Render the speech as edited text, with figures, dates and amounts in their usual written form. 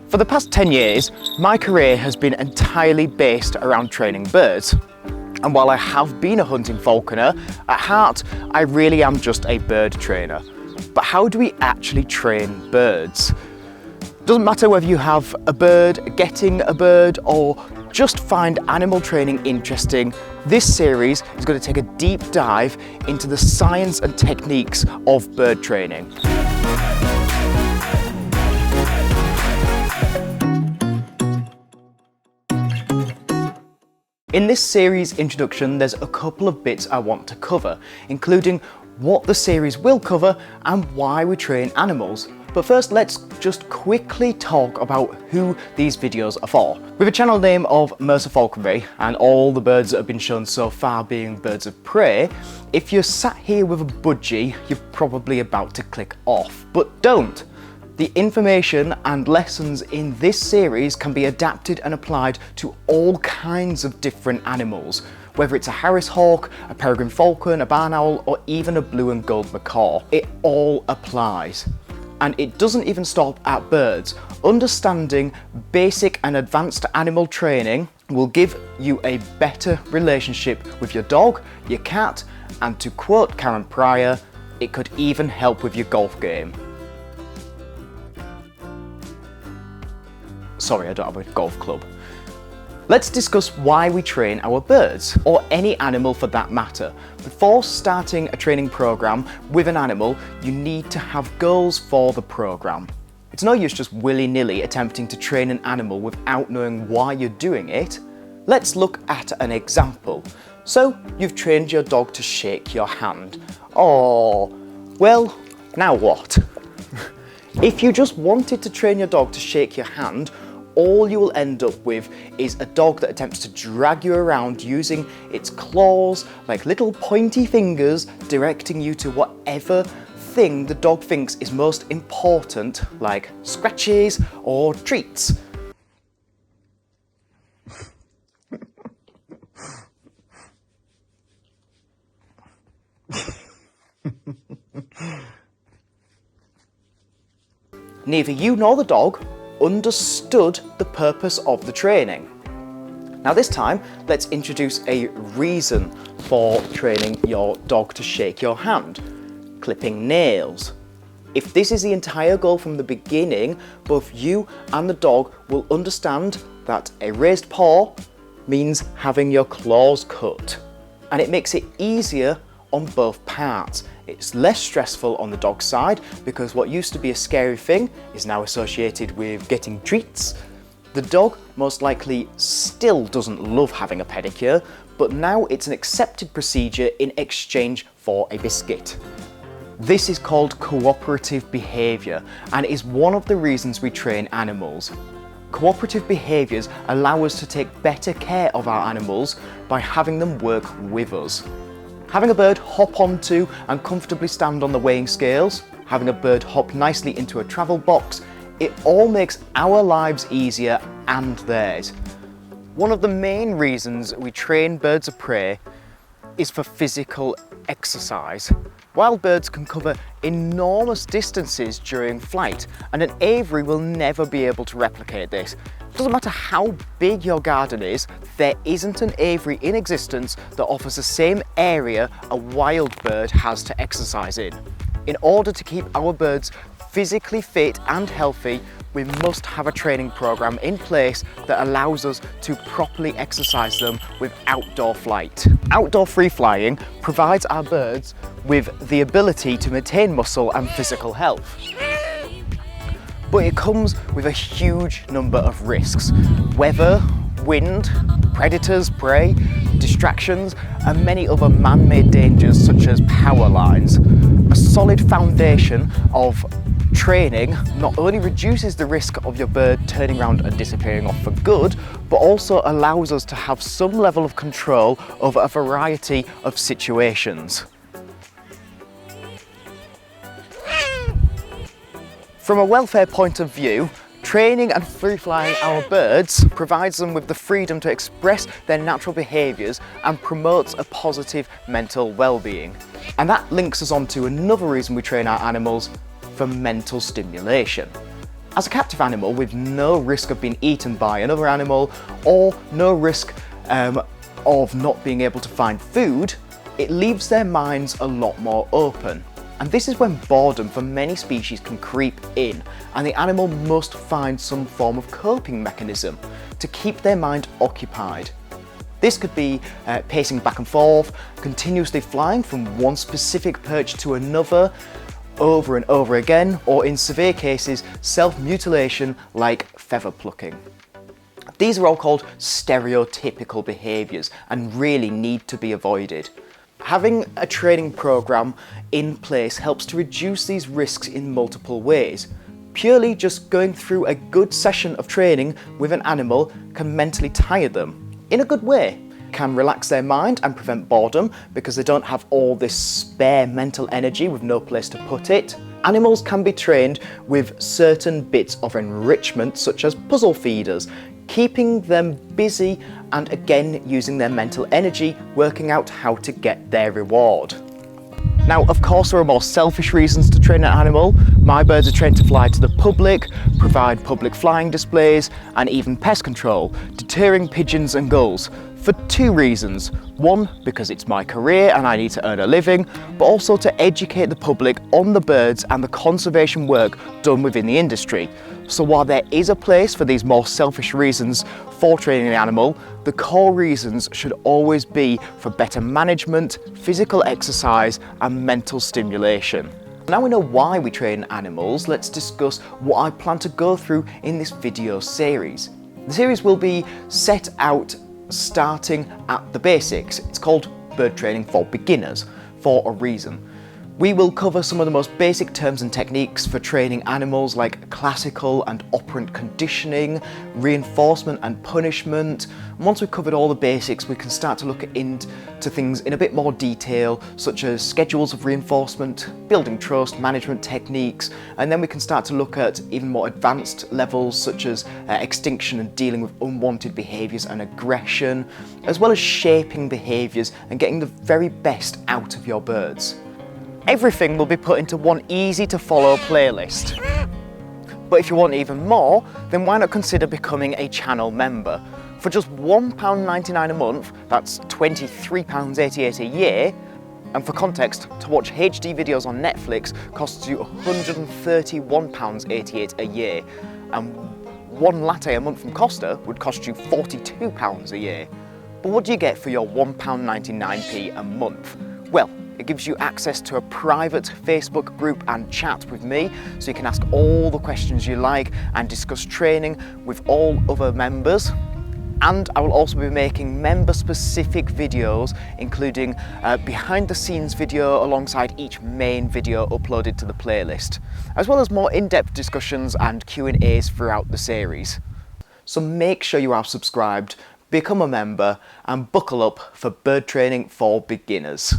For the past 10 years, my career has been entirely based around training birds. And while I have been a hunting falconer, at heart, I really am just a bird trainer. But how do we actually train birds? Doesn't matter whether you have a bird, getting a bird, or just find animal training interesting, this series is going to take a deep dive into the science and techniques of bird training. In this series introduction, there's a couple of bits I want to cover, including what the series will cover and why we train animals. But first, let's just quickly talk about who these videos are for. With a channel name of Falconry and all the birds that have been shown so far being birds of prey, if you're sat here with a budgie, you're probably about to click off. But don't! The information and lessons in this series can be adapted and applied to all kinds of different animals, whether it's a Harris hawk, a peregrine falcon, a barn owl, or even a blue and gold macaw. It all applies. And it doesn't even stop at birds. Understanding basic and advanced animal training will give you a better relationship with your dog, your cat, and to quote Karen Pryor, it could even help with your golf game. Sorry, I don't have a golf club. Let's discuss why we train our birds, or any animal for that matter. Before starting a training program with an animal, you need to have goals for the program. It's no use just willy-nilly attempting to train an animal without knowing why you're doing it. Let's look at an example. So, you've trained your dog to shake your hand. Oh, well, now what? If you just wanted to train your dog to shake your hand, all you will end up with is a dog that attempts to drag you around using its claws like little pointy fingers, directing you to whatever thing the dog thinks is most important, like scratches or treats. Neither you nor the dog understood the purpose of the training. Now this time, let's introduce a reason for training your dog to shake your hand. Clipping nails. If this is the entire goal from the beginning, both you and the dog will understand that a raised paw means having your claws cut. And it makes it easier on both parts. It's less stressful on the dog's side because what used to be a scary thing is now associated with getting treats. The dog most likely still doesn't love having a pedicure, but now it's an accepted procedure in exchange for a biscuit. This is called cooperative behaviour and is one of the reasons we train animals. Cooperative behaviours allow us to take better care of our animals by having them work with us. Having a bird hop onto and comfortably stand on the weighing scales, having a bird hop nicely into a travel box, it all makes our lives easier and theirs. One of the main reasons we train birds of prey is for physical exercise. Wild birds can cover enormous distances during flight, and an aviary will never be able to replicate this. It doesn't matter how big your garden is, there isn't an aviary in existence that offers the same area a wild bird has to exercise in. In order to keep our birds physically fit and healthy, we must have a training program in place that allows us to properly exercise them with outdoor flight. Outdoor free flying provides our birds with the ability to maintain muscle and physical health. But it comes with a huge number of risks. Weather, wind, predators, prey, distractions, and many other man-made dangers such as power lines. A solid foundation of training not only reduces the risk of your bird turning around and disappearing off for good, but also allows us to have some level of control over a variety of situations. From a welfare point of view, training and free-flying our birds provides them with the freedom to express their natural behaviours and promotes a positive mental well-being. And that links us on to another reason we train our animals, for mental stimulation. As a captive animal with no risk of being eaten by another animal or no risk of not being able to find food, it leaves their minds a lot more open. And this is when boredom for many species can creep in, and the animal must find some form of coping mechanism to keep their mind occupied. This could be pacing back and forth, continuously flying from one specific perch to another over and over again, or in severe cases, self-mutilation like feather plucking. These are all called stereotypical behaviours and really need to be avoided. Having a training programme in place helps to reduce these risks in multiple ways. Purely just going through a good session of training with an animal can mentally tire them in a good way. Can relax their mind and prevent boredom because they don't have all this spare mental energy with no place to put it. Animals can be trained with certain bits of enrichment such as puzzle feeders, keeping them busy and again using their mental energy working out how to get their reward. Now, of course, there are more selfish reasons to train an animal. My birds are trained to fly to the public, provide public flying displays, and even pest control, deterring pigeons and gulls, for two reasons. One, because it's my career and I need to earn a living, but also to educate the public on the birds and the conservation work done within the industry. So while there is a place for these more selfish reasons for training the animal, the core reasons should always be for better management, physical exercise, and mental stimulation. Now we know why we train animals, let's discuss what I plan to go through in this video series. The series will be set out starting at the basics. It's called Bird Training for Beginners for a reason. We will cover some of the most basic terms and techniques for training animals like classical and operant conditioning, reinforcement and punishment. And once we've covered all the basics, we can start to look into things in a bit more detail, such as schedules of reinforcement, building trust, management techniques, and then we can start to look at even more advanced levels such as extinction and dealing with unwanted behaviours and aggression, as well as shaping behaviours and getting the very best out of your birds. Everything will be put into one easy to follow playlist. But if you want even more, then why not consider becoming a channel member? For just £1.99 a month, that's £23.88 a year, and for context, to watch HD videos on Netflix costs you £131.88 a year, and one latte a month from Costa would cost you £42 a year. But what do you get for your £1.99p a month? Well, it gives you access to a private Facebook group and chat with me, so you can ask all the questions you like and discuss training with all other members. And I will also be making member-specific videos, including behind-the-scenes video alongside each main video uploaded to the playlist, as well as more in-depth discussions and Q&As throughout the series. So make sure you are subscribed, become a member, and buckle up for bird training for beginners.